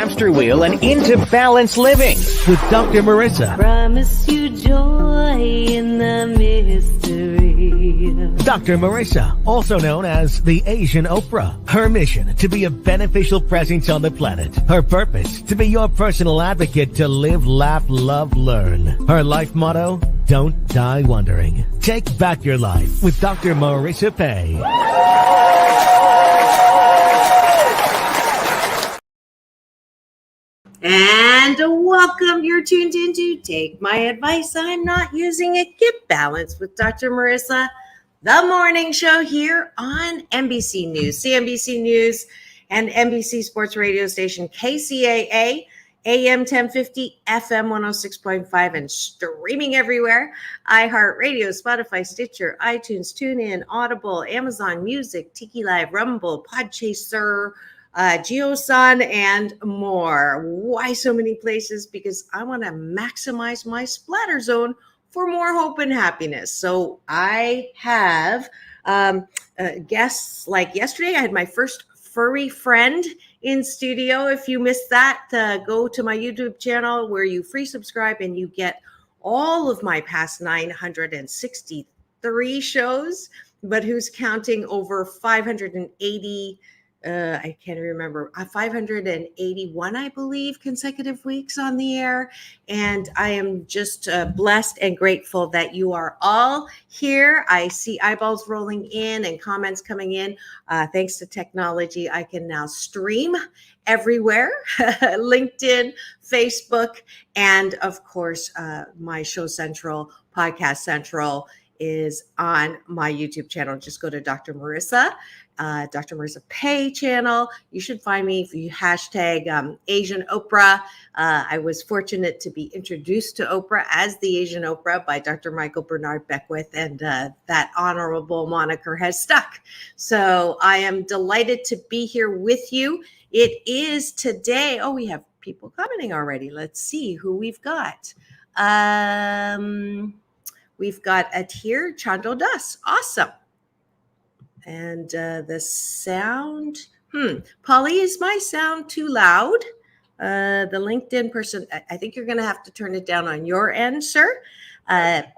hamster wheel and into balanced living with Dr. Marissa. Promise you joy in the mystery. Dr. Marissa, also known as the Asian Oprah. Her mission, to be a beneficial presence on the planet. Her purpose, to be your personal advocate to live, laugh, love, learn. Her life motto, don't die wondering. Take back your life with Dr. Marissa Pei. And welcome. You're tuned into Take My Advice. I'm not using it. Get balanced with Dr. Marissa, the morning show here on NBC News, CNBC News, and NBC Sports Radio station KCAA, AM 1050, FM 106.5, and streaming everywhere. iHeartRadio, Spotify, Stitcher, iTunes, TuneIn, Audible, Amazon Music, Tiki Live, Rumble, Podchaser, GeoSun, and more. Why so many places? Because I want to maximize my splatter zone for more hope and happiness. So I have guests like yesterday. I had my first furry friend in studio. If you missed that, go to my YouTube channel where you free subscribe and you get all of my past 963 shows, but who's counting over 580 I can't remember, 581, I believe, consecutive weeks on the air. And I am just blessed and grateful that you are all here. I see eyeballs rolling in and comments coming in. Thanks to technology, I can now stream everywhere, LinkedIn, Facebook, and of course, my Show Central, Podcast Central is on my YouTube channel. Just go to Dr. Marissa Pei channel. You should find me if you hashtag Asian Oprah. I was fortunate to be introduced to Oprah as the Asian Oprah by Dr. Michael Bernard Beckwith, and that honorable moniker has stuck. So I am delighted to be here with you. It is today. Oh, we have people commenting already. Let's see who we've got. We've got Atir Chando Das. Awesome. And the sound, Polly, is my sound too loud? The LinkedIn person, I think you're going to have to turn it down on your end, sir,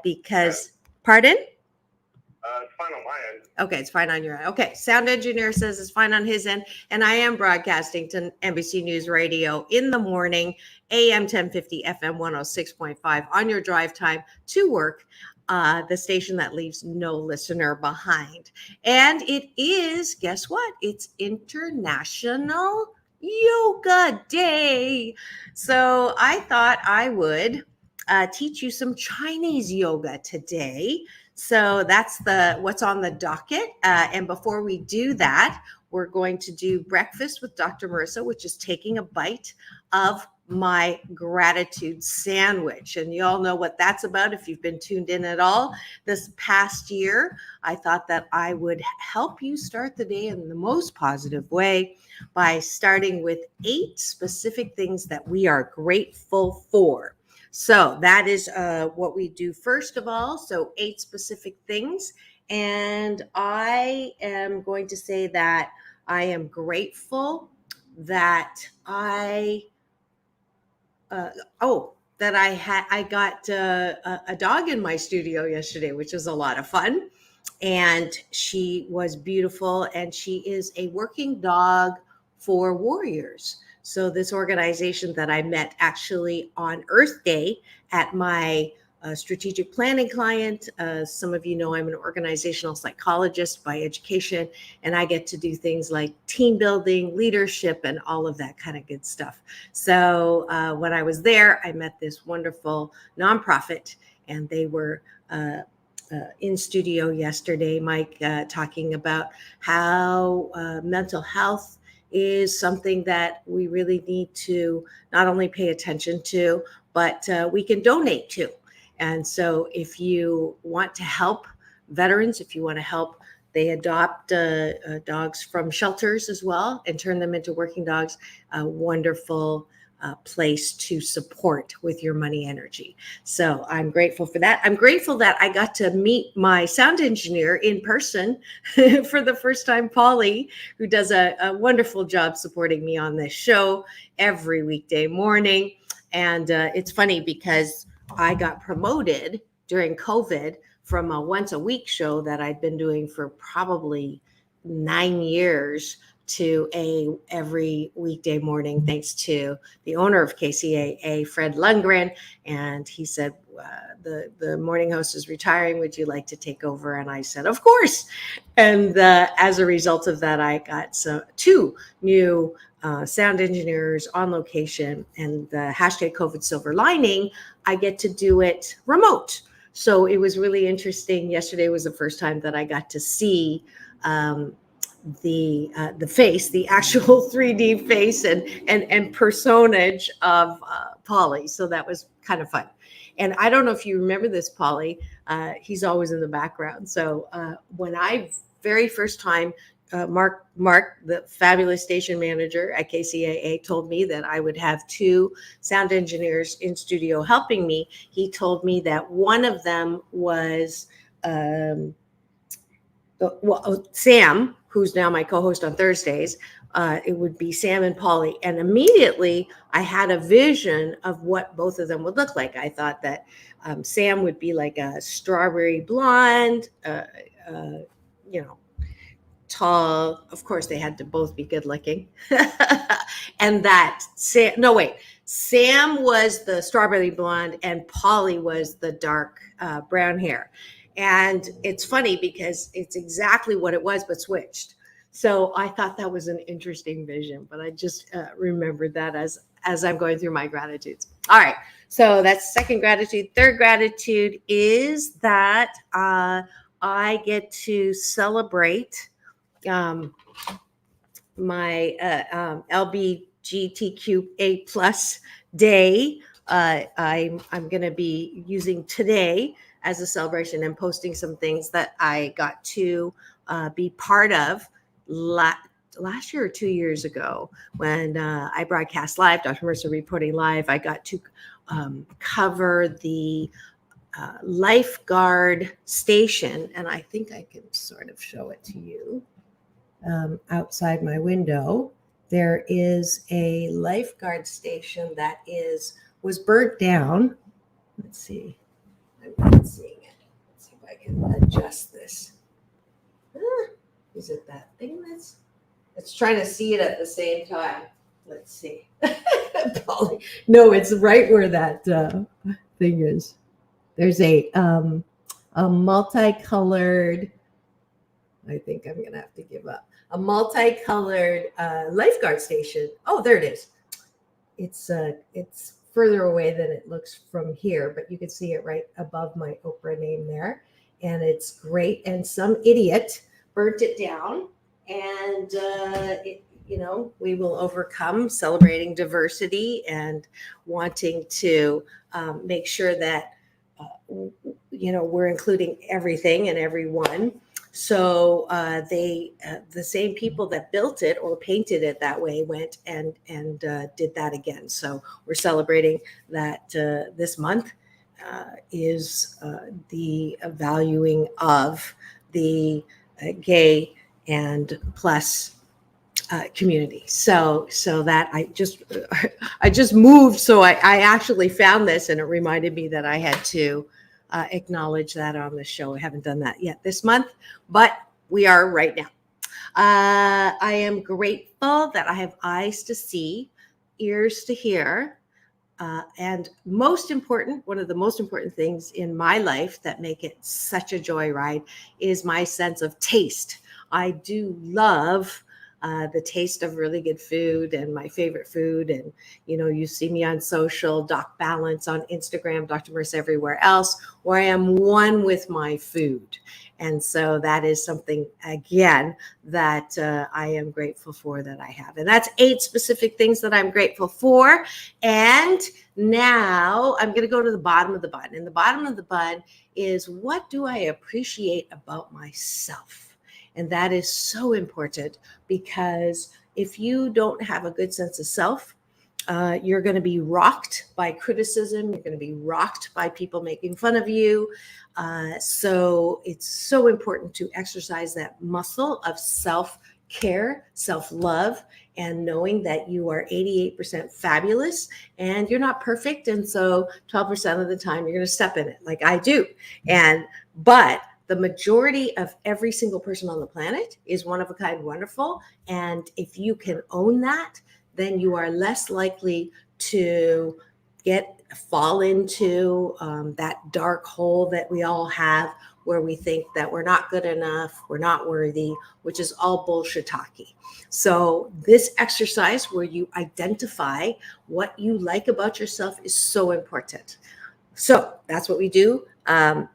because, pardon? It's fine on my end. Okay, it's fine on your end. Okay, sound engineer says it's fine on his end, and I am broadcasting to NBC News Radio in the morning, AM 1050, FM 106.5 on your drive time to work. The station that leaves no listener behind. And it is, guess what? It's International Yoga Day. So I thought I would teach you some Chinese yoga today. So that's what's on the docket. And before we do that, we're going to do breakfast with Dr. Marissa, which is taking a bite of my gratitude sandwich. And you all know what that's about if you've been tuned in at all. This past year, I thought that I would help you start the day in the most positive way by starting with 8 specific things that we are grateful for. So that is what we do first of all. So 8 specific things. And I am going to say that I am grateful that I got a dog in my studio yesterday, which was a lot of fun. And she was beautiful. And she is a working dog for warriors. So this organization that I met actually on Earth Day at my strategic planning client. Some of you know I'm an organizational psychologist by education, and I get to do things like team building, leadership, and all of that kind of good stuff. So when I was there, I met this wonderful nonprofit, and they were in studio yesterday, Mike, talking about how mental health is something that we really need to not only pay attention to, but we can donate to. And so if you want to help veterans, if you want to help, they adopt dogs from shelters as well and turn them into working dogs. A wonderful place to support with your money energy. So I'm grateful for that. I'm grateful that I got to meet my sound engineer in person for the first time, Polly, who does a wonderful job supporting me on this show every weekday morning. And it's funny because I got promoted during COVID from a once a week show that I'd been doing for probably 9 years to a every weekday morning, thanks to the owner of KCAA, Fred Lundgren. And he said, the morning host is retiring. Would you like to take over? And I said, of course. And as a result of that, I got two new sound engineers on location, and the hashtag COVID silver lining, I get to do it remote. So it was really interesting. Yesterday was the first time that I got to see the face, the actual 3D face and personage of Polly. So that was kind of fun. And I don't know if you remember this, Polly. He's always in the background. So when I very first time, Mark, the fabulous station manager at KCAA, told me that I would have two sound engineers in studio helping me. He told me that one of them was Sam, who's now my co-host on Thursdays. It would be Sam and Polly. And immediately I had a vision of what both of them would look like. I thought that Sam would be like a strawberry blonde, tall. Of course, they had to both be good looking. And that Sam was the strawberry blonde and Polly was the dark brown hair. And it's funny because it's exactly what it was, but switched. So I thought that was an interesting vision, but I just remembered that as I'm going through my gratitudes. All right. So that's second gratitude. Third gratitude is that I get to celebrate my LGBTQA plus day. I'm going to be using today as a celebration and posting some things that I got to be part of last year or 2 years ago when I broadcast live, Dr. Marissa reporting live. I got to cover the lifeguard station, and I think I can sort of show it to you. Outside my window, there is a lifeguard station that was burnt down. Let's see. I'm not seeing it. Let's see if I can adjust this. Is it that thing it's trying to see it at the same time? Let's see. No, it's right where that thing is. There's a multicolored, I think I'm going to have to give up, a multicolored lifeguard station. Oh, there it is. It's further away than it looks from here, but you can see it right above my Oprah name there. And it's great. And some idiot burnt it down. And, we will overcome, celebrating diversity and wanting to make sure that, we're including everything and everyone. So the same people that built it or painted it that way went and did that again. So we're celebrating that this month is the valuing of the gay and plus community. So that I just moved. So I actually found this, and it reminded me that I had to acknowledge that on the show. I haven't done that yet this month, but we are right now. I am grateful that I have eyes to see, ears to hear, and most important, one of the most important things in my life that make it such a joyride is my sense of taste. I do love the taste of really good food and my favorite food. And, you see me on social, Doc Balance on Instagram, Dr. Marissa everywhere else, where I am one with my food. And so that is something, again, that I am grateful for that I have. And that's 8 specific things that I'm grateful for. And now I'm going to go to the bottom of the bun. And the bottom of the bun is, what do I appreciate about myself? And that is so important, because if you don't have a good sense of self, You're going to be rocked by criticism. You're going to be rocked by people making fun of you. So it's so important to exercise that muscle of self-care, self-love, and knowing that you are 88% fabulous and you're not perfect. And so 12% of the time you're going to step in it like I do. But the majority of every single person on the planet is one of a kind, wonderful. And if you can own that, then you are less likely to fall into that dark hole that we all have, where we think that we're not good enough, we're not worthy, which is all bullshit-taki. So this exercise where you identify what you like about yourself is so important. So that's what we do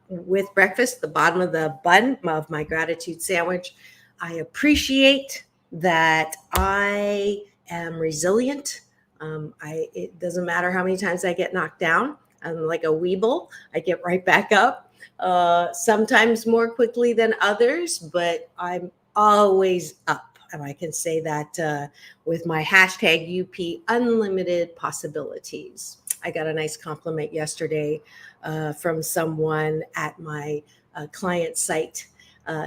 with breakfast, the bottom of the bun of my gratitude sandwich. I appreciate that I am resilient. It doesn't matter how many times I get knocked down. I'm like a weeble. I get right back up, sometimes more quickly than others, but I'm always up. And I can say that with my hashtag UP Unlimited Possibilities. I got a nice compliment yesterday from someone at my client site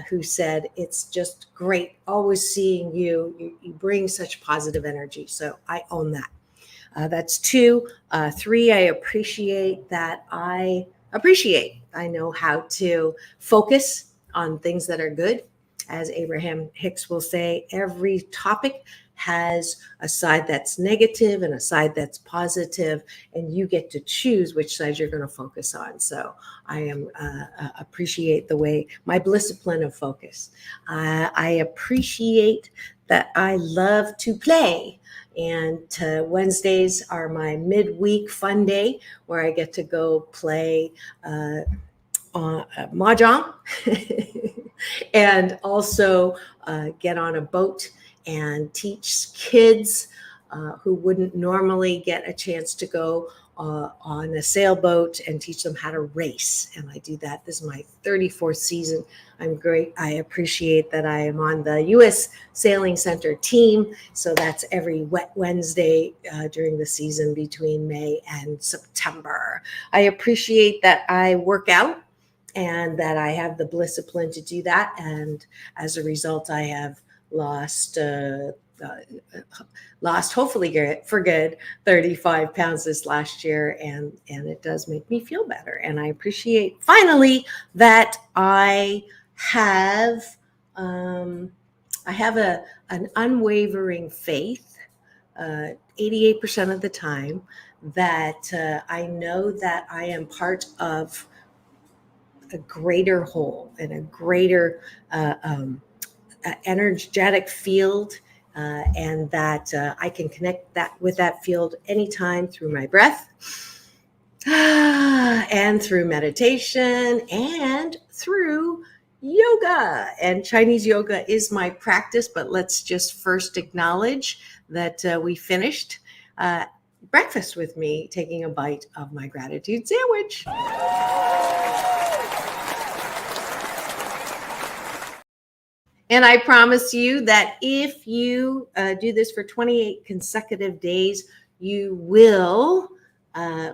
who said, it's just great always seeing you. You bring such positive energy. So I own that. That's 2. 3, I appreciate that I know how to focus on things that are good. As Abraham Hicks will say, every topic has a side that's negative and a side that's positive, and you get to choose which side you're going to focus on. So I appreciate the way my discipline of focus. I appreciate that I love to play. And Wednesdays are my midweek fun day where I get to go play mahjong and also get on a boat and teach kids who wouldn't normally get a chance to go on a sailboat and teach them how to race. And I do that. This is my 34th season. I'm great. I appreciate that I am on the U.S. Sailing Center team. So that's every wet Wednesday during the season between May and September. I appreciate that I work out and that I have the discipline to do that. And as a result, I have lost hopefully for good 35 pounds this last year, and it does make me feel better. And I appreciate finally that I have an unwavering faith 88% of the time that I know that I am part of a greater whole and a greater energetic field, and that I can connect with that field anytime through my breath and through meditation and through yoga. And Chinese yoga is my practice, but let's just first acknowledge that we finished breakfast with me taking a bite of my gratitude sandwich. And I promise you that if you do this for 28 consecutive days, you will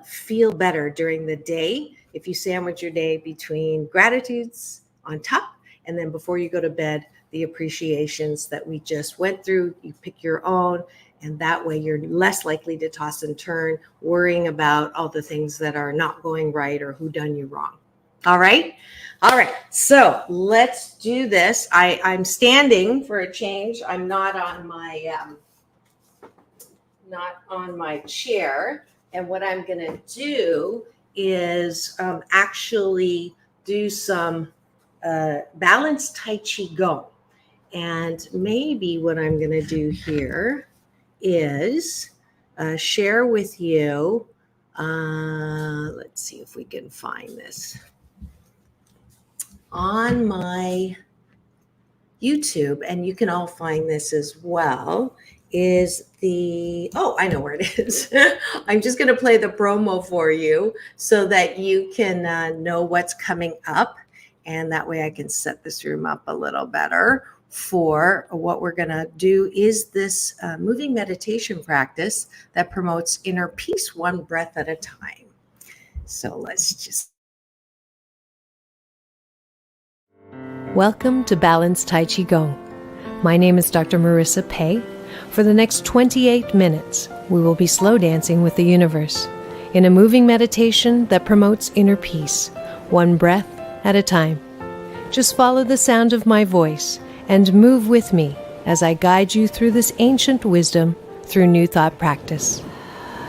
feel better during the day if you sandwich your day between gratitudes on top, and then before you go to bed, the appreciations that we just went through. You pick your own, and that way you're less likely to toss and turn, worrying about all the things that are not going right or who done you wrong. All right. So let's do this. I'm standing for a change. I'm not on my chair. And what I'm going to do is actually do some balanced Tai Qigong. And maybe what I'm going to do here is share with you. Let's see if we can find this. On my YouTube, and you can all find this as well, is I know where it is. I'm just going to play the promo for you so that you can know what's coming up, and that way I can set this room up a little better for what we're going to do is this moving meditation practice that promotes inner peace, one breath at a time. So let's just. Welcome to Balanced Tai Qigong. My name is Dr. Marissa Pei. For the next 28 minutes, we will be slow dancing with the universe in a moving meditation that promotes inner peace, one breath at a time. Just follow the sound of my voice and move with me as I guide you through this ancient wisdom through New Thought practice.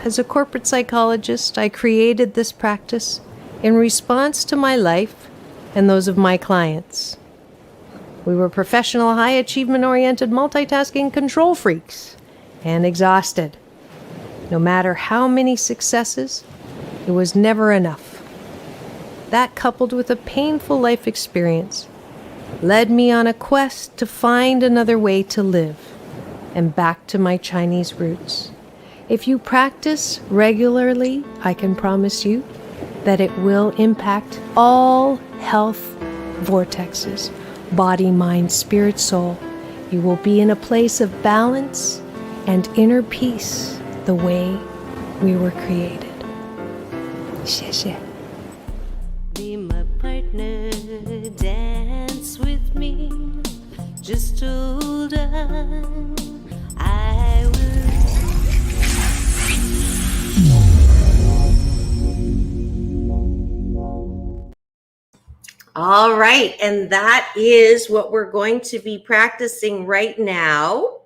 As a corporate psychologist, I created this practice in response to my life and those of my clients. We were professional, high achievement-oriented, multitasking control freaks and exhausted. No matter how many successes, it was never enough. That, coupled with a painful life experience, led me on a quest to find another way to live and back to my Chinese roots. If you practice regularly, I can promise you that it will impact all health vortexes, body, mind, spirit, soul. You will be in a place of balance and inner peace the way we were created. 谢谢. Be my partner, dance with me, just hold on, I will. All right, and that is what we're going to be practicing right now.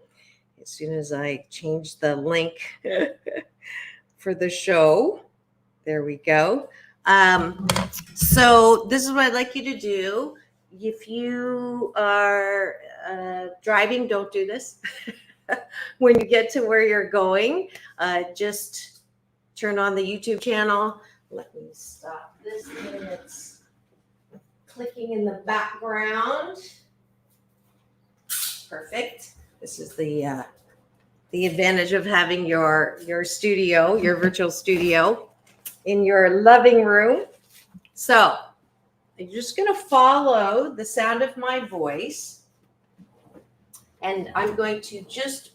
As soon as I change the link for the show, there we go. So this is what I'd like you to do. If you are driving, don't do this. When you get to where you're going, just turn on the YouTube channel. Let me stop this minute. Clicking in the background. Perfect. This is the advantage of having your studio, your virtual studio in your living room. So you're just going to follow the sound of my voice, and I'm going to just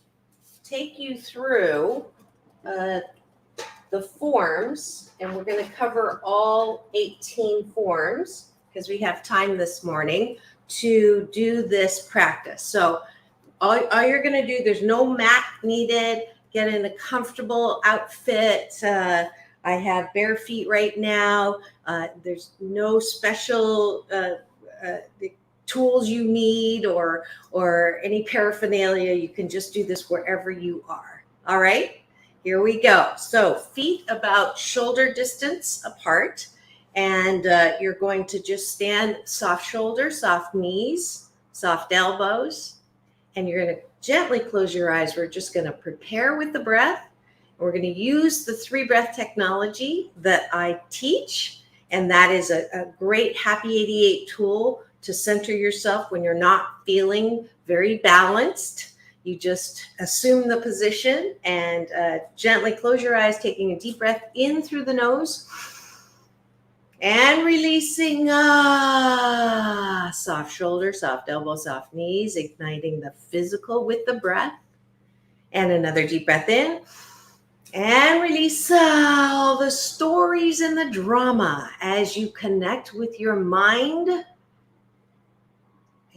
take you through the forms, and we're going to cover all 18 forms because we have time this morning to do this practice. So all you're going to do, there's no mat needed. Get in a comfortable outfit. I have bare feet right now. There's no special tools you need or any paraphernalia. You can just do this wherever you are. All right, here we go. So feet about shoulder distance apart. And you're going to just stand soft shoulders, soft knees, soft elbows. And you're going to gently close your eyes. We're just going to prepare with the breath. We're going to use the 3-breath technology that I teach. And that is a great Happy 88 tool to center yourself when you're not feeling very balanced. You just assume the position and gently close your eyes, taking a deep breath in through the nose. And releasing, soft shoulder, soft elbow, soft knees, igniting the physical with the breath. And another deep breath in. And release all the stories and the drama as you connect with your mind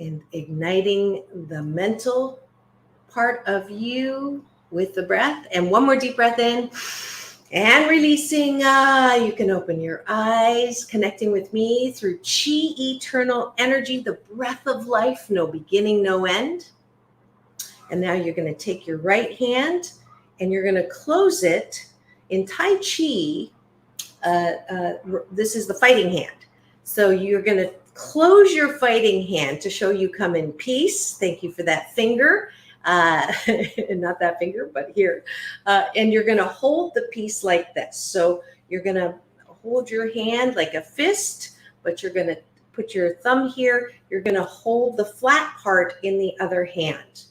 and igniting the mental part of you with the breath. And one more deep breath in. And releasing, you can open your eyes, connecting with me through Qi, eternal energy, the breath of life, no beginning, no end. And now you're going to take your right hand and you're going to close it in Tai Chi. This is the fighting hand. So you're going to close your fighting hand to show you come in peace. Thank you for that finger. Not that finger, but here. And you're going to hold the piece like this. So you're going to hold your hand like a fist, but you're going to put your thumb here. You're going to hold the flat part in the other hand.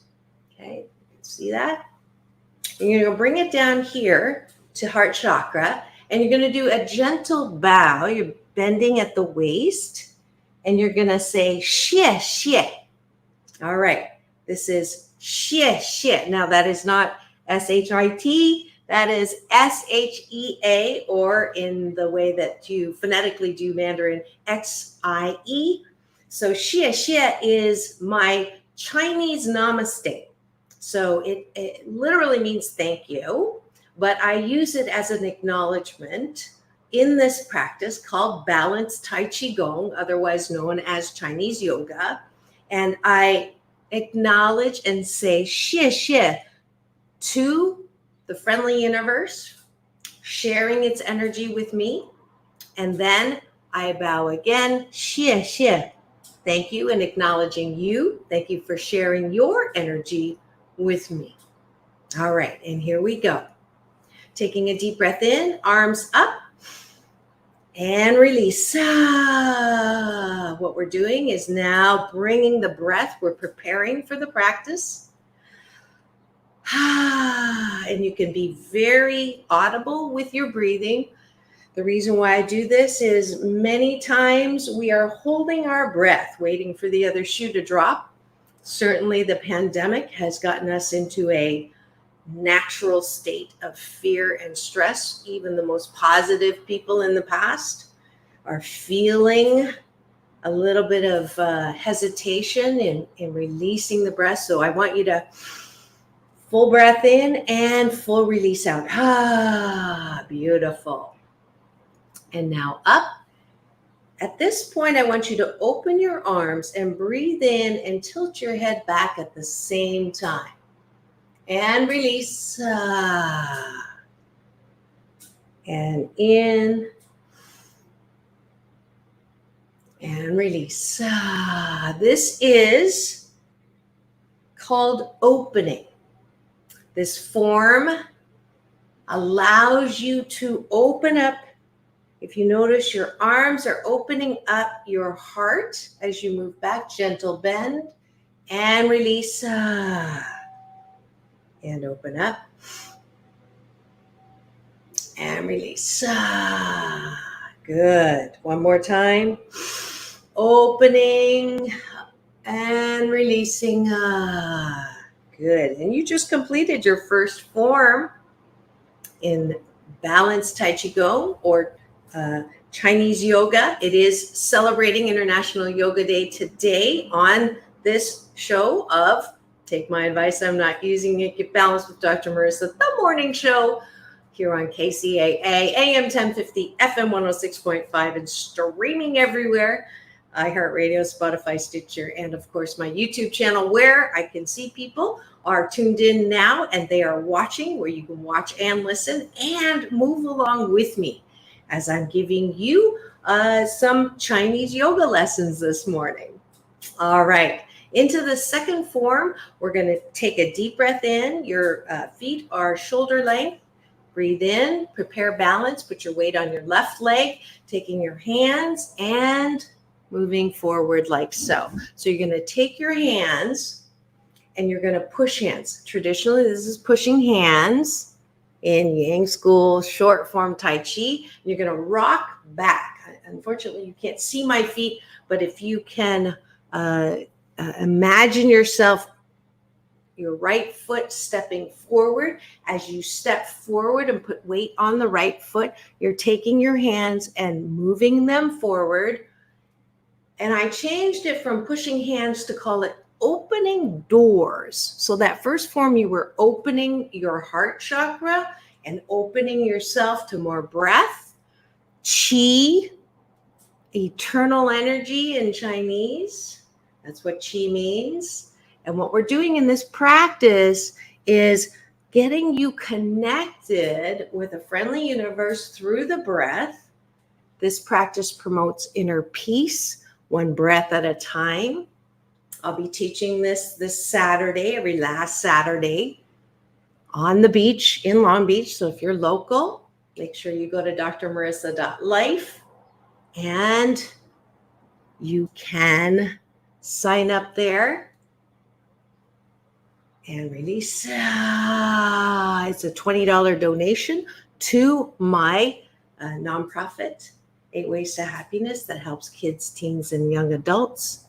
Okay, see that? And you're going to bring it down here to heart chakra, and you're going to do a gentle bow. You're bending at the waist, and you're going to say xie xie. All right. This is shit. Now that is not S-H-I-T. That is S-H-E-A, or in the way that you phonetically do Mandarin, X-I-E. So shit is my Chinese namaste. So it literally means thank you, but I use it as an acknowledgement in this practice called balanced Tai Qigong, otherwise known as Chinese yoga. And I acknowledge and say xie to the friendly universe, sharing its energy with me. And then I bow again, xie. Thank you, and acknowledging you. Thank you for sharing your energy with me. All right, and here we go. Taking a deep breath in, arms up, and release. What we're doing is now bringing the breath. We're preparing for the practice. And you can be very audible with your breathing. The reason why I do this is many times we are holding our breath, waiting for the other shoe to drop. Certainly the pandemic has gotten us into a natural state of fear and stress. Even the most positive people in the past are feeling a little bit of hesitation in releasing the breath. So I want you to full breath in and full release out. Beautiful. And now up. At this point, I want you to open your arms and breathe in and tilt your head back at the same time. And release. And in. And release. This is called opening. This form allows you to open up. If you notice, your arms are opening up your heart as you move back. Gentle bend and release. And open up. And release. Good. One more time. Opening and releasing. Good. And you just completed your first form in balanced Tai Qigong or Chinese yoga. It is celebrating International Yoga Day today on this show of Take My Advice, I'm Not Using It, Get Balanced with Dr. Marissa, the morning show here on KCAA, AM 1050, FM 106.5, and streaming everywhere. iHeartRadio, Spotify, Stitcher, and of course my YouTube channel, where I can see people are tuned in now and they are watching, where you can watch and listen and move along with me as I'm giving you some Chinese yoga lessons this morning. All right, into the second form, we're going to take a deep breath in. Your feet are shoulder length. Breathe in, prepare balance, put your weight on your left leg, taking your hands and moving forward like so. So you're going to take your hands and you're going to push hands. Traditionally, this is pushing hands in Yang School, short form Tai Chi. You're going to rock back. Unfortunately, you can't see my feet, but if you can imagine yourself, your right foot stepping forward. As you step forward and put weight on the right foot, you're taking your hands and moving them forward. And I changed it from pushing hands to call it opening doors. So that first form, you were opening your heart chakra and opening yourself to more breath, qi, eternal energy in Chinese. That's what qi means. And what we're doing in this practice is getting you connected with a friendly universe through the breath. This practice promotes inner peace, one breath at a time. I'll be teaching this Saturday, every last Saturday, on the beach in Long Beach. So if you're local, make sure you go to drmarissa.life and you can sign up there and release. It's a $20 donation to my nonprofit, 8 Ways to Happiness, that helps kids, teens, and young adults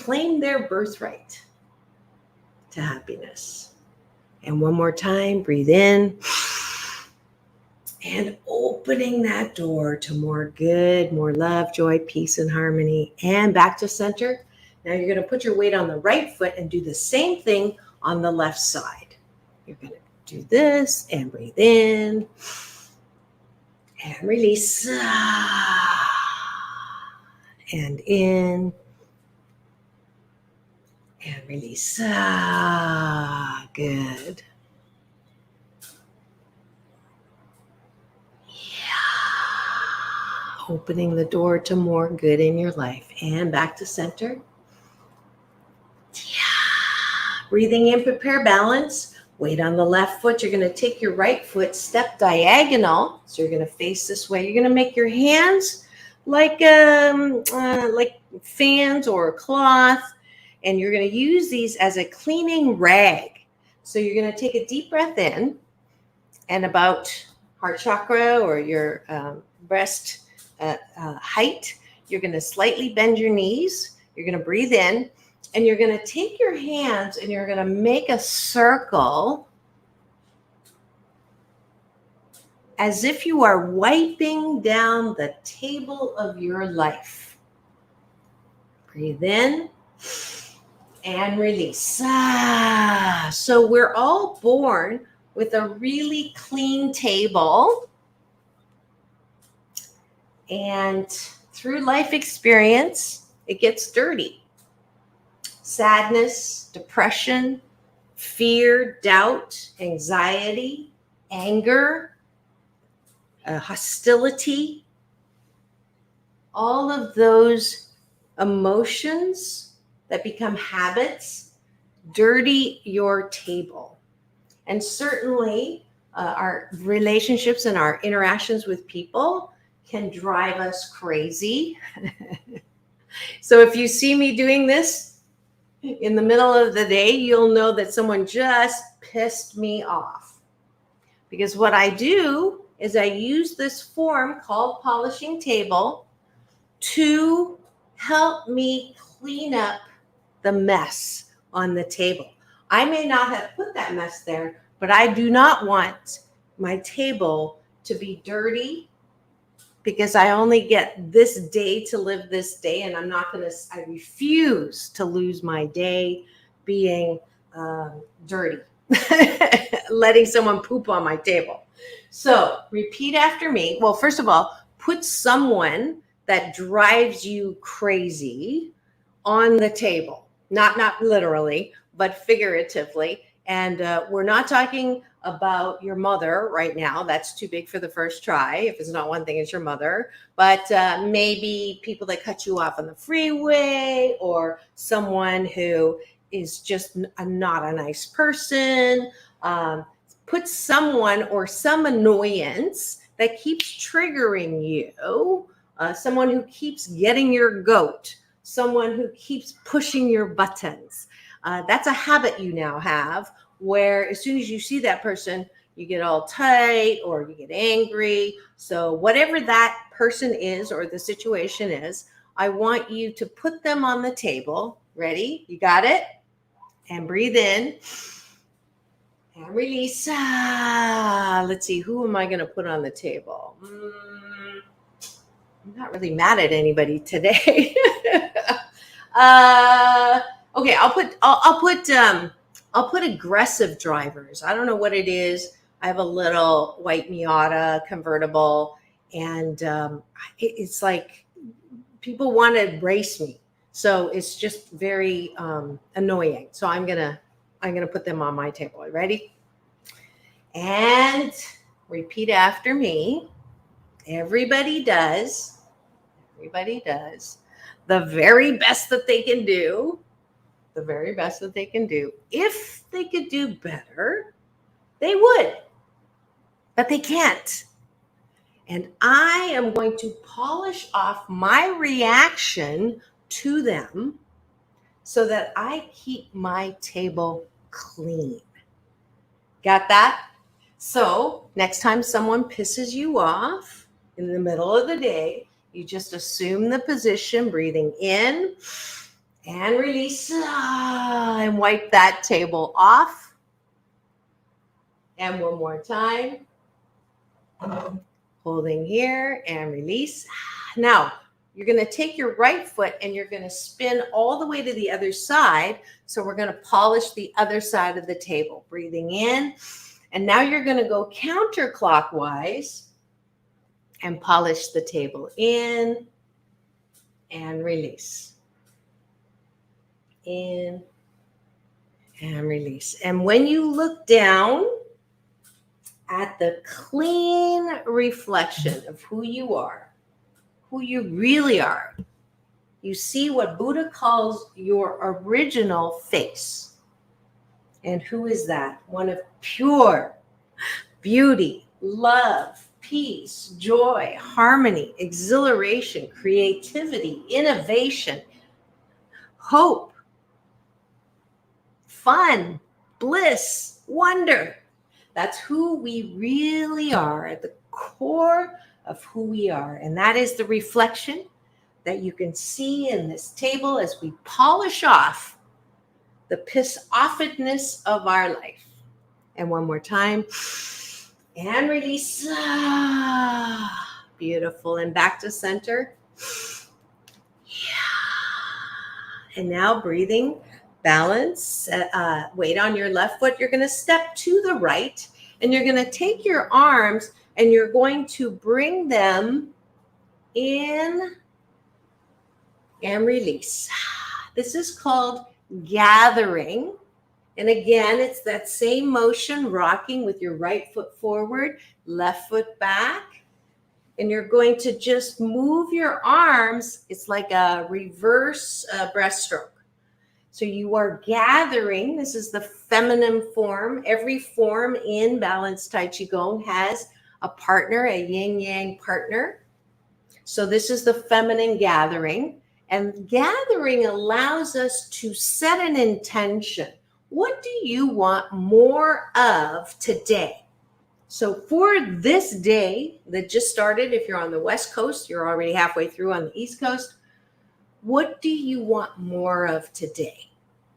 claim their birthright to happiness. And one more time, breathe in. And opening that door to more good, more love, joy, peace, and harmony. And back to center. Now you're going to put your weight on the right foot and do the same thing on the left side. You're going to do this and breathe in and release. And in and release. Good. Opening the door to more good in your life. And back to center. Breathing in, prepare balance. Weight on the left foot. You're going to take your right foot, step diagonal. So you're going to face this way. You're going to make your hands like fans or a cloth. And you're going to use these as a cleaning rag. So you're going to take a deep breath in, and about heart chakra or your breast height, you're going to slightly bend your knees. You're going to breathe in, and you're going to take your hands and you're going to make a circle as if you are wiping down the table of your life. Breathe in and release. So we're all born with a really clean table. And through life experience, it gets dirty. Sadness, depression, fear, doubt, anxiety, anger, hostility, all of those emotions that become habits dirty your table. And certainly our relationships and our interactions with people can drive us crazy. So if you see me doing this in the middle of the day, you'll know that someone just pissed me off. Because what I do is I use this form called polishing table to help me clean up the mess on the table. I may not have put that mess there, but I do not want my table to be dirty, because I only get this day to live this day, and I refuse to lose my day being dirty, letting someone poop on my table. So repeat after me. Well, first of all, put someone that drives you crazy on the table, not literally, but figuratively. And we're not talking about your mother right now. That's too big for the first try. If it's not one thing, it's your mother. But maybe people that cut you off on the freeway, or someone who is just not a nice person. Put someone or some annoyance that keeps triggering you. Someone who keeps getting your goat. Someone who keeps pushing your buttons. That's a habit you now have, where as soon as you see that person, you get all tight or you get angry. So whatever that person is or the situation is, I want you to put them on the table. Ready? You got it? And breathe in and release. Let's see, who am I going to put on the table? I'm not really mad at anybody today. Okay, I'll put aggressive drivers. I don't know what it is. I have a little white Miata convertible, and it's like people want to race me. So it's just very annoying. So I'm gonna put them on my table. You ready? And repeat after me. Everybody does the very best that they can do. The very best that they can do. If they could do better, they would. But they can't. And I am going to polish off my reaction to them so that I keep my table clean. Got that? So next time someone pisses you off in the middle of the day, you just assume the position, breathing in And release. And wipe that table off. And one more time. Holding here and release. Now, you're going to take your right foot and you're going to spin all the way to the other side. So we're going to polish the other side of the table. Breathing in. And now you're going to go counterclockwise and polish the table in and release. In and release. And when you look down at the clean reflection of who you are, who you really are, you see what Buddha calls your original face. And who is that? One of pure beauty, love, peace, joy, harmony, exhilaration, creativity, innovation, hope, fun, bliss, wonder. That's who we really are at the core of who we are. And that is the reflection that you can see in this table as we polish off the piss-offedness of our life. And one more time. And release. Beautiful. And back to center. And now breathing, balance, weight on your left foot. You're going to step to the right and you're going to take your arms and you're going to bring them in and release. This is called gathering. And again, it's that same motion, rocking with your right foot forward, left foot back. And you're going to just move your arms. It's like a reverse breaststroke. So you are gathering. This is the feminine form. Every form in balanced Tai Qigong has a partner, a yin-yang partner. So this is the feminine gathering. And gathering allows us to set an intention. What do you want more of today? So for this day that just started, if you're on the West Coast, you're already halfway through on the East Coast. What do you want more of today?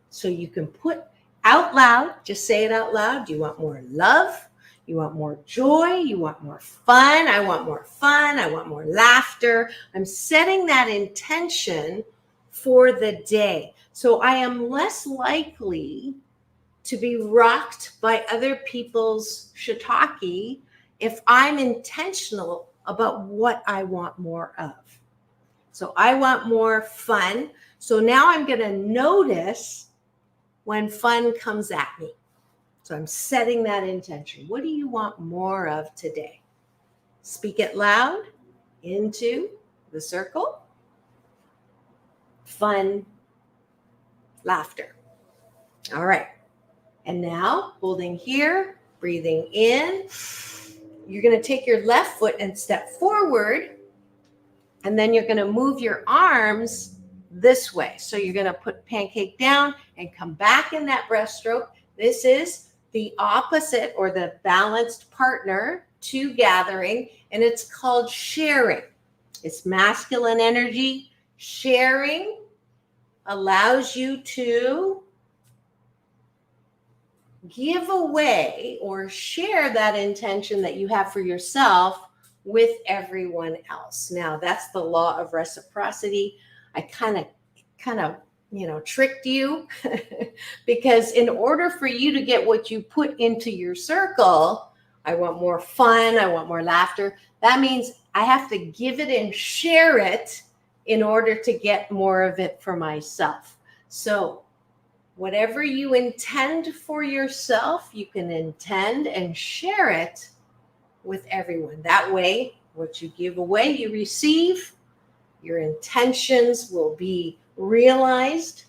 So you can put out loud, just say it out loud. Do you want more love? You want more joy? You want more fun? I want more fun. I want more laughter. I'm setting that intention for the day. So I am less likely to be rocked by other people's shiitake if I'm intentional about what I want more of. So I want more fun. So now I'm going to notice when fun comes at me. So I'm setting that intention. What do you want more of today? Speak it loud into the circle. Fun, laughter. All right. And now holding here, breathing in. You're going to take your left foot and step forward. And then you're going to move your arms this way. So you're going to put pancake down and come back in that breaststroke. This is the opposite or the balanced partner to gathering, and it's called sharing. It's masculine energy. Sharing allows you to give away or share that intention that you have for yourself with everyone else. Now, that's the law of reciprocity. I kind of tricked you because in order for you to get what you put into your circle, I want more fun, I want more laughter. That means I have to give it and share it in order to get more of it for myself. So whatever you intend for yourself, you can intend and share it with everyone. That way, what you give away, you receive. Your intentions will be realized.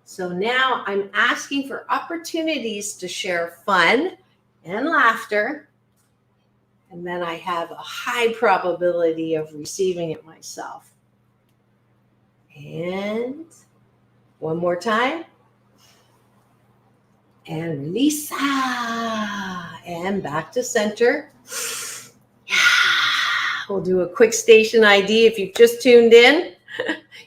So now I'm asking for opportunities to share fun and laughter. And then I have a high probability of receiving it myself. And one more time. And release. And back to center. We'll do a quick station ID if you've just tuned in.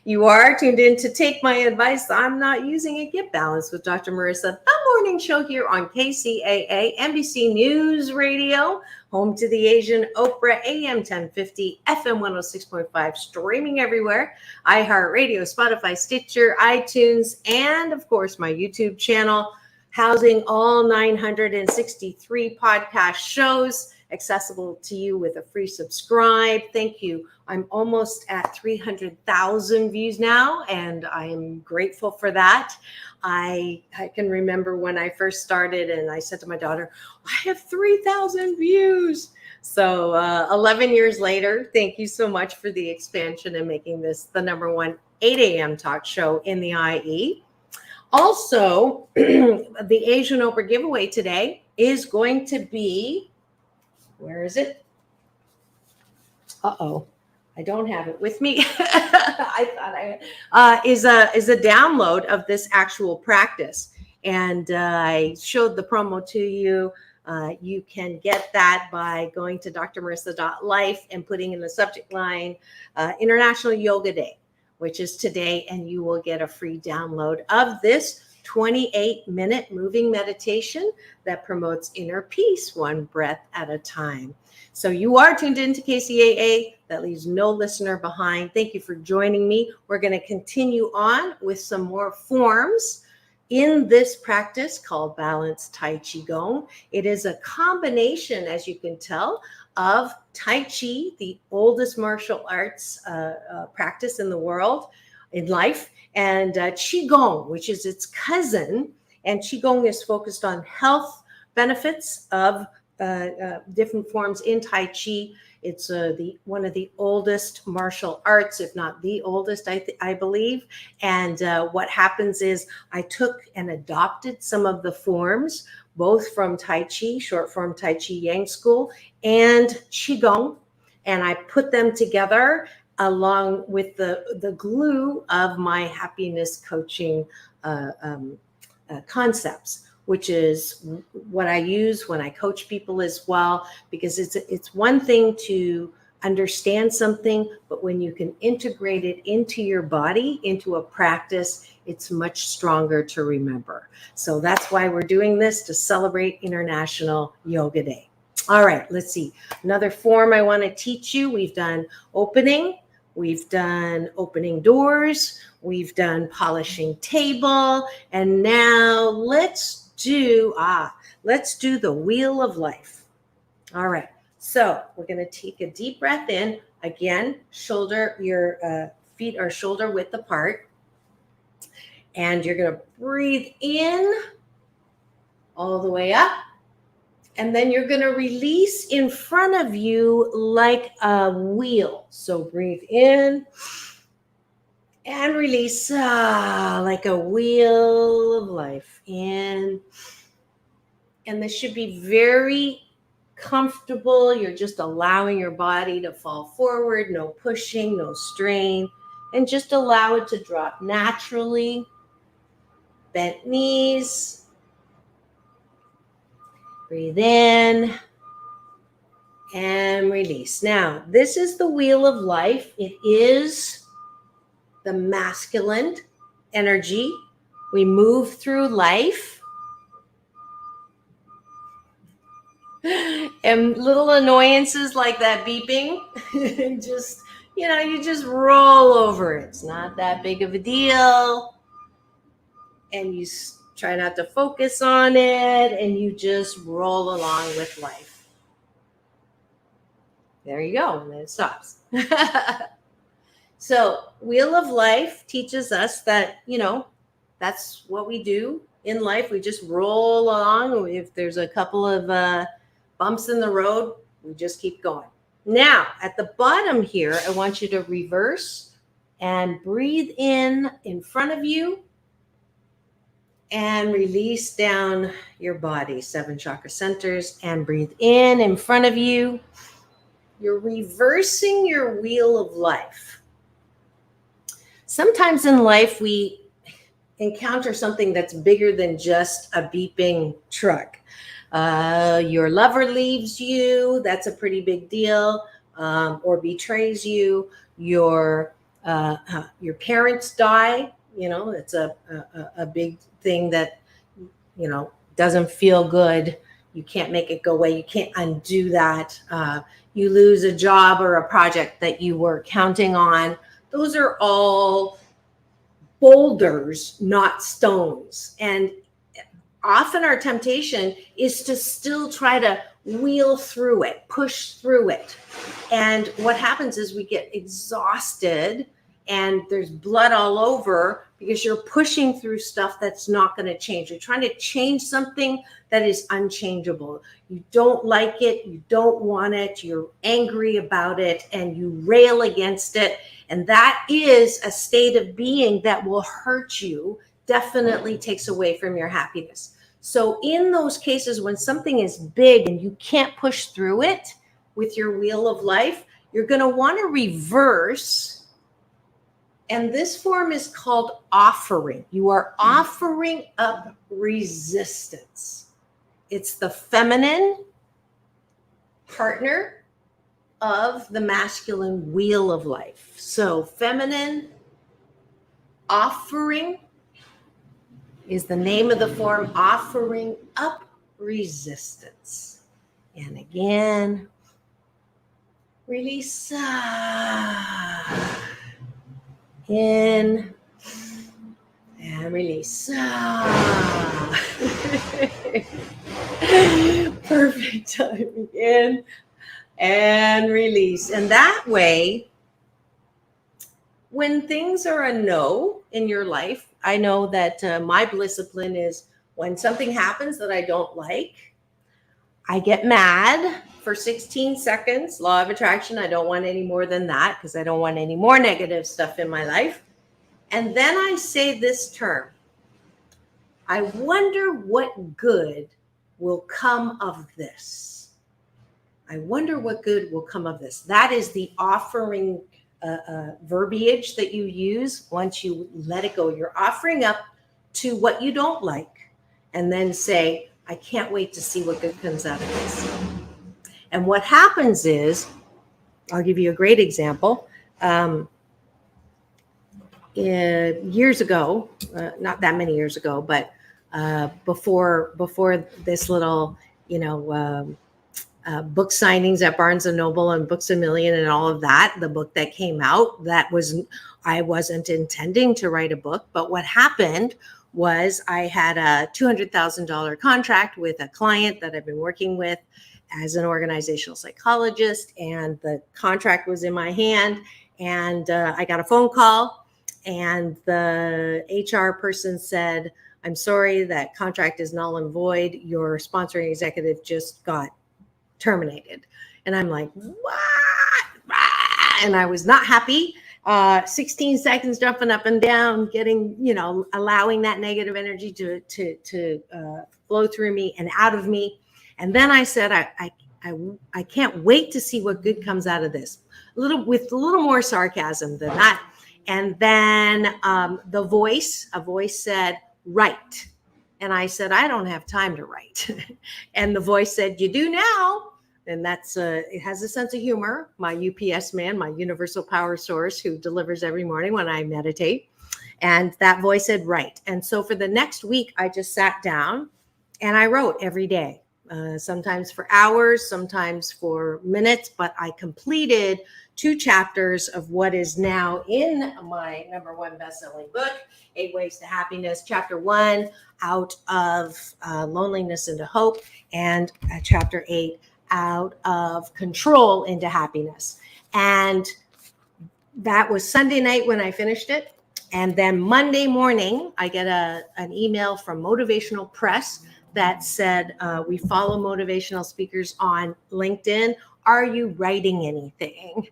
You are tuned in to Take My Advice. I'm Not Using It. Get Balanced with Dr. Marissa, the morning show here on KCAA, NBC News Radio, home to the Asian Oprah, AM 1050, FM 106.5, streaming everywhere, iHeartRadio, Spotify, Stitcher, iTunes, and of course, my YouTube channel, housing all 963 podcast shows, accessible to you with a free subscribe. Thank you. I'm almost at 300,000 views now, and I'm grateful for that. I can remember when I first started and I said to my daughter, I have 3,000 views. So 11 years later, thank you so much for the expansion and making this the number one 8 a.m. talk show in the IE. Also, the Asian Oprah giveaway today is going to be, where is it? Uh-oh, I don't have it with me. I thought is a download of this actual practice. And I showed the promo to you. You can get that by going to drmarissa.life and putting in the subject line International Yoga Day, which is today, and you will get a free download of this 28-minute moving meditation that promotes inner peace, one breath at a time. So you are tuned into KCAA. That leaves no listener behind. Thank you for joining me. We're going to continue on with some more forms in this practice called Balanced Tai Qigong. It is a combination, as you can tell, of Tai Chi, the oldest martial arts practice in the world, in life, and Qigong, which is its cousin. And Qigong is focused on health benefits of different forms in Tai Chi. It's one of the oldest martial arts, if not the oldest, I believe. And what happens is I took and adopted some of the forms, both from Tai Chi, short form Tai Chi Yang School, and Qigong, and I put them together along with the glue of my happiness coaching concepts, which is what I use when I coach people as well, because it's one thing to understand something, but when you can integrate it into your body, into a practice, it's much stronger to remember. So that's why we're doing this, to celebrate International Yoga Day. All right, let's see. Another form I want to teach you. We've done opening. We've done opening doors. We've done polishing table. And now let's do the wheel of life. All right. So we're going to take a deep breath in. Again, your feet are shoulder width apart. And you're going to breathe in all the way up. And then you're going to release in front of you like a wheel. So breathe in and release like a wheel of life. In. And this should be very comfortable. You're just allowing your body to fall forward. No pushing, no strain. And just allow it to drop naturally. Bent knees. Breathe in and release. Now, this is the wheel of life. It is the masculine energy. We move through life. And little annoyances like that beeping, you just roll over it. It's not that big of a deal. And you try not to focus on it, and you just roll along with life. There you go, and then it stops. So, Wheel of Life teaches us that, that's what we do in life. We just roll along. If there's a couple of bumps in the road, we just keep going. Now, at the bottom here, I want you to reverse and breathe in front of you. And release down your body, 7 chakra centers, and breathe in front of you. You're reversing your wheel of life. Sometimes in life, we encounter something that's bigger than just a beeping truck. Your lover leaves you, that's a pretty big deal, or betrays you. Your Your parents die, it's a big thing that, doesn't feel good. You can't make it go away. You can't undo that. You lose a job or a project that you were counting on. Those are all boulders, not stones. And often our temptation is to still try to wheel through it, push through it. And what happens is we get exhausted and there's blood all over because you're pushing through stuff that's not going to change. You're trying to change something that is unchangeable. You don't like it. You don't want it. You're angry about it and you rail against it. And that is a state of being that will hurt you, definitely takes away from your happiness. So in those cases, when something is big and you can't push through it with your wheel of life, you're going to want to reverse. And this form is called offering. You are offering up resistance. It's the feminine partner of the masculine wheel of life. So feminine offering is the name of the form, offering up resistance. And again, release. In and release. Perfect time. In and release. And that way, when things are a no in your life, I know that my discipline is when something happens that I don't like, I get mad for 16 seconds. Law of attraction, I don't want any more than that because I don't want any more negative stuff in my life. And then I say this term, I wonder what good will come of this. I wonder what good will come of this. That is the offering verbiage that you use once you let it go. You're offering up to what you don't like and then say, I can't wait to see what good comes out of this. And what happens is, I'll give you a great example. Years ago, not that many years ago, but before this little, book signings at Barnes & Noble and Books A Million and all of that, the book that came out, I wasn't intending to write a book, but what happened was I had a $200,000 contract with a client that I've been working with as an organizational psychologist, and the contract was in my hand, and I got a phone call, and the HR person said, I'm sorry, that contract is null and void. Your sponsoring executive just got terminated. And I'm like, what? And I was not happy. 16 seconds jumping up and down, getting, allowing that negative energy to flow through me and out of me. And then I said, I can't wait to see what good comes out of this. With a little more sarcasm than that. And then a voice said, write. And I said, I don't have time to write. And the voice said, you do now. And that's it has a sense of humor. My UPS man, my universal power source, who delivers every morning when I meditate. And that voice said, write. And so for the next week, I just sat down and I wrote every day, sometimes for hours, sometimes for minutes. But I completed 2 chapters of what is now in my #1 best-selling book, 8 Ways to Happiness. Chapter 1, Out of Loneliness into Hope, and Chapter 8, Out of Control into Happiness. And that was Sunday night when I finished it. And then Monday morning, I get an email from Motivational Press that said, we follow motivational speakers on LinkedIn. Are you writing anything?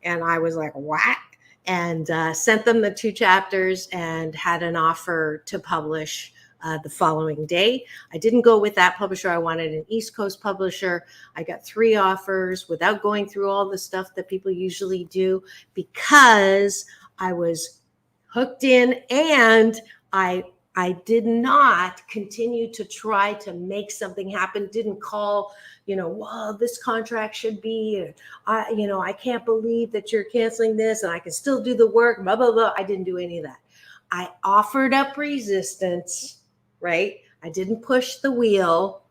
And I was like, what? And sent them the 2 chapters and had an offer to publish the following day. I didn't go with that publisher. I wanted an East Coast publisher. I got 3 offers without going through all the stuff that people usually do because I was hooked in, and I I did not continue to try to make something happen, didn't call, well, this contract should be, I can't believe that you're canceling this and I can still do the work, blah, blah, blah. I didn't do any of that. I offered up resistance, right? I didn't push the wheel.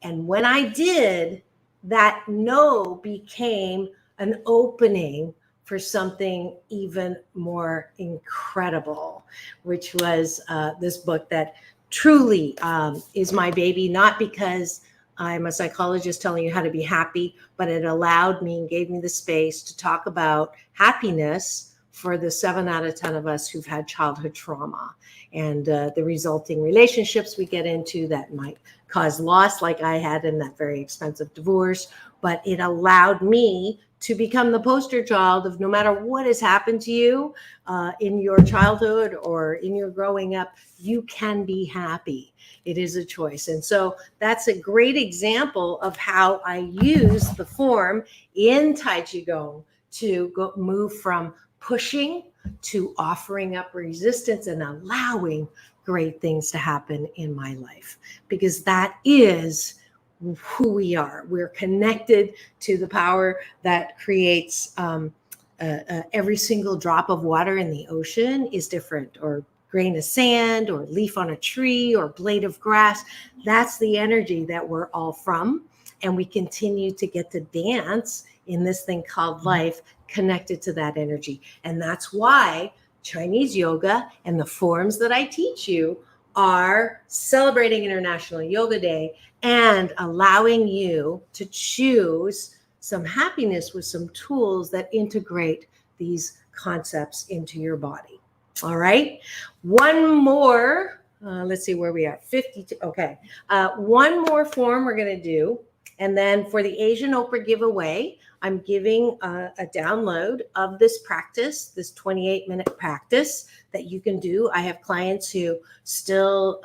And when I did, that no became an opening for something even more incredible, which was this book that truly is my baby, not because I'm a psychologist telling you how to be happy, but it allowed me and gave me the space to talk about happiness for the 7 out of 10 of us who've had childhood trauma and the resulting relationships we get into that might cause loss, like I had in that very expensive divorce. But it allowed me to become the poster child of no matter what has happened to you in your childhood or in your growing up, you can be happy. It is a choice. And so that's a great example of how I use the form in Tai Qigong to move from pushing to offering up resistance and allowing great things to happen in my life, because that is who we are. We're connected to the power that creates every single drop of water in the ocean is different, or grain of sand, or leaf on a tree, or blade of grass. That's the energy that we're all from. And we continue to get to dance in this thing called life, connected to that energy. And that's why Chinese yoga and the forms that I teach you are celebrating International Yoga Day and allowing you to choose some happiness with some tools that integrate these concepts into your body. All right. One more. Let's see where we are. 52. Okay. One more form we're going to do. And then for the Asian Oprah giveaway, I'm giving a download of this practice, this 28-minute practice that you can do. I have clients who still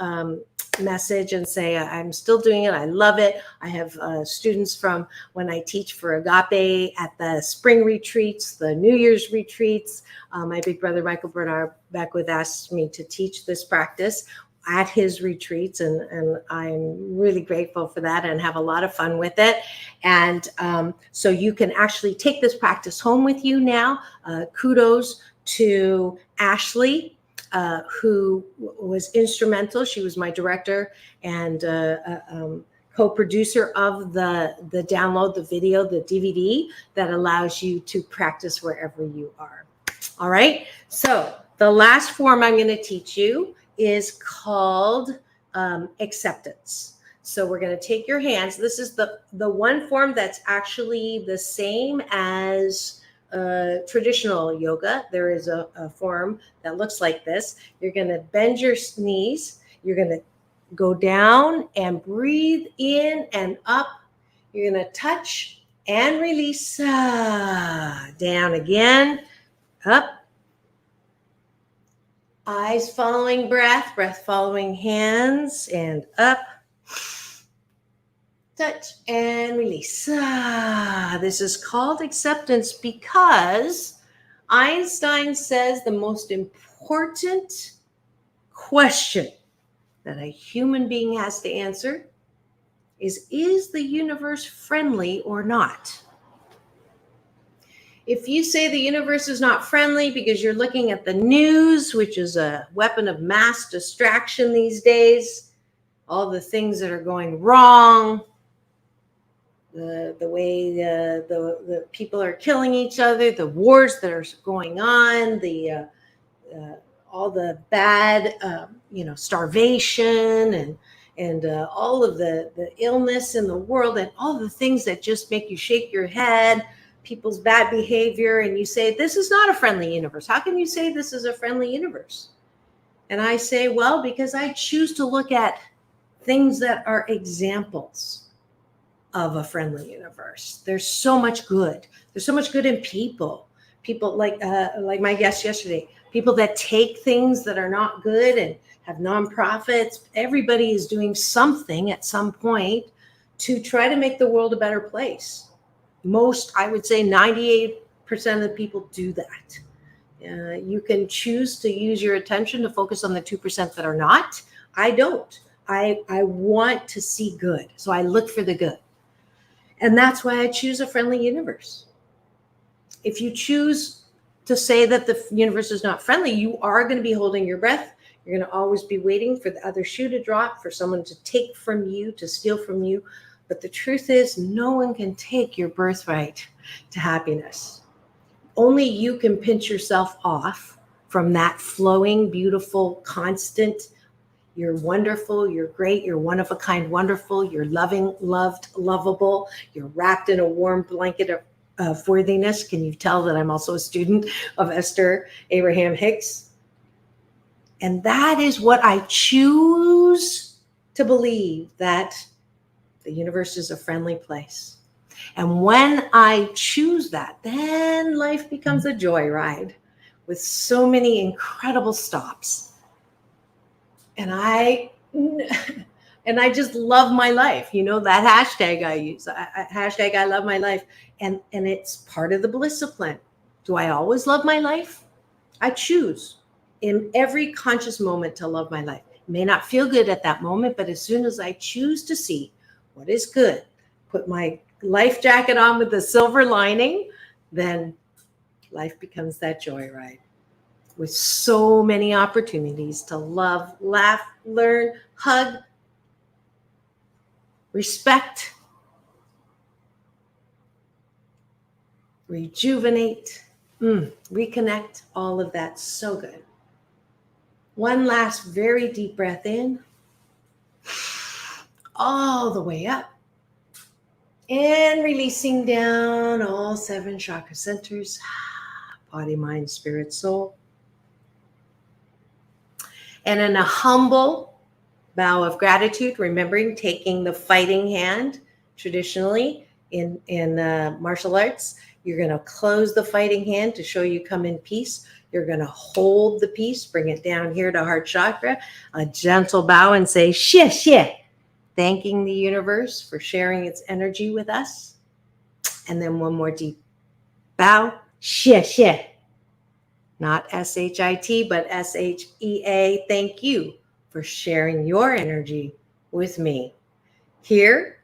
message and say, I'm still doing it. I love it. I have students from when I teach for Agape at the spring retreats, the New Year's retreats. My big brother, Michael Bernard Beckwith, asked me to teach this practice at his retreats, and I'm really grateful for that and have a lot of fun with it. And so you can actually take this practice home with you now. Kudos to Ashley, who was instrumental. She was my director and co-producer of the download, the video, the DVD that allows you to practice wherever you are. All right. So the last form I'm going to teach you is called acceptance. So we're going to take your hands. This is the one form that's actually the same as traditional yoga. There is a form that looks like this. You're going to bend your knees. You're going to go down and breathe in and up. You're going to touch and release. Down again, up. Eyes following breath, breath following hands, and up. Touch and release. This is called acceptance because Einstein says the most important question that a human being has to answer is the universe friendly or not? If you say the universe is not friendly because you're looking at the news, which is a weapon of mass distraction these days, all the things that are going wrong, the way the people are killing each other, the wars that are going on, all the bad, starvation and all of the illness in the world and all the things that just make you shake your head, people's bad behavior, and you say, this is not a friendly universe. How can you say this is a friendly universe? And I say, well, because I choose to look at things that are examples of a friendly universe. There's so much good. There's so much good in people. People like my guest yesterday, people that take things that are not good and have nonprofits. Everybody is doing something at some point to try to make the world a better place. Most, I would say 98% of the people do that. You can choose to use your attention to focus on the 2% that are not. I don't. I want to see good. So I look for the good. And that's why I choose a friendly universe. If you choose to say that the universe is not friendly, you are going to be holding your breath. You're going to always be waiting for the other shoe to drop, for someone to take from you, to steal from you. But the truth is, no one can take your birthright to happiness. Only you can pinch yourself off from that flowing, beautiful, constant, you're wonderful, you're great, you're one of a kind, wonderful, you're loving, loved, lovable, you're wrapped in a warm blanket of worthiness. Can you tell that I'm also a student of Esther Abraham Hicks? And that is what I choose to believe, that the universe is a friendly place. And when I choose that, then life becomes a joyride with so many incredible stops. And I just love my life. You know, that hashtag I use, hashtag I love my life. And it's part of the Blissiplan. Do I always love my life? I choose in every conscious moment to love my life. It may not feel good at that moment, but as soon as I choose to see what is good, put my life jacket on with the silver lining, then life becomes that joyride with so many opportunities to love, laugh, learn, hug, respect, rejuvenate, reconnect, all of that. So good. One last very deep breath in, all the way up, and releasing down all 7 chakra centers, body, mind, spirit, soul. And in a humble bow of gratitude, remembering taking the fighting hand. Traditionally in martial arts, you're going to close the fighting hand to show you come in peace. You're going to hold the peace, bring it down here to heart chakra, a gentle bow, and say, xie, xie, thanking the universe for sharing its energy with us. And then one more deep bow, xie, xie. Not S-H-I-T, but S-H-E-A. Thank you for sharing your energy with me. Here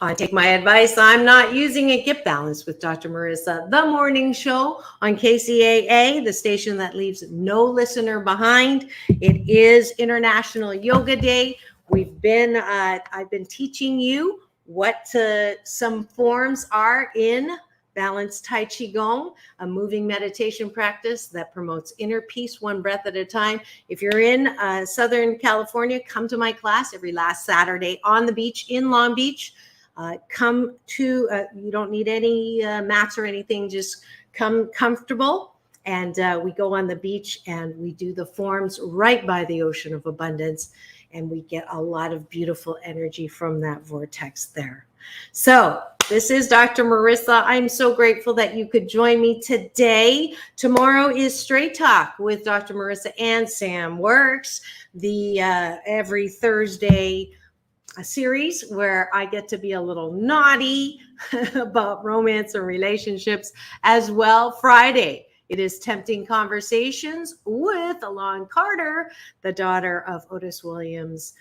on Take My Advice, I'm Not Using It, Get Balanced with Dr. Marissa, the morning show on KCAA, the station that leaves no listener behind. It is International Yoga Day. I've been teaching you what some forms are in balanced Tai Qigong, a moving meditation practice that promotes inner peace, one breath at a time. If you're in Southern California, come to my class every last Saturday on the beach in Long Beach. You don't need any mats or anything, just come comfortable. And we go on the beach and we do the forms right by the ocean of abundance. And we get a lot of beautiful energy from that vortex there. So this is Dr. Marissa. I'm so grateful that you could join me today. Tomorrow is Straight Talk with Dr. Marissa and Sam Works, the every Thursday series where I get to be a little naughty about romance and relationships as well. Friday, it is Tempting Conversations with Alon Carter, the daughter of Otis Williams,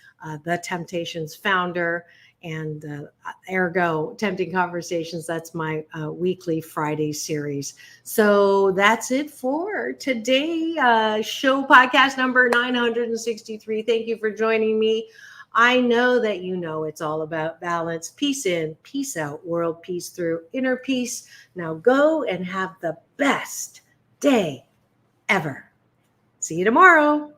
the Temptations founder, and ergo Tempting Conversations. That's my weekly Friday series. So that's it for today. Show podcast number 963. Thank you for joining me. I know that you know it's all about balance, peace in, peace out, world peace through, inner peace. Now go and have the best day ever. See you tomorrow.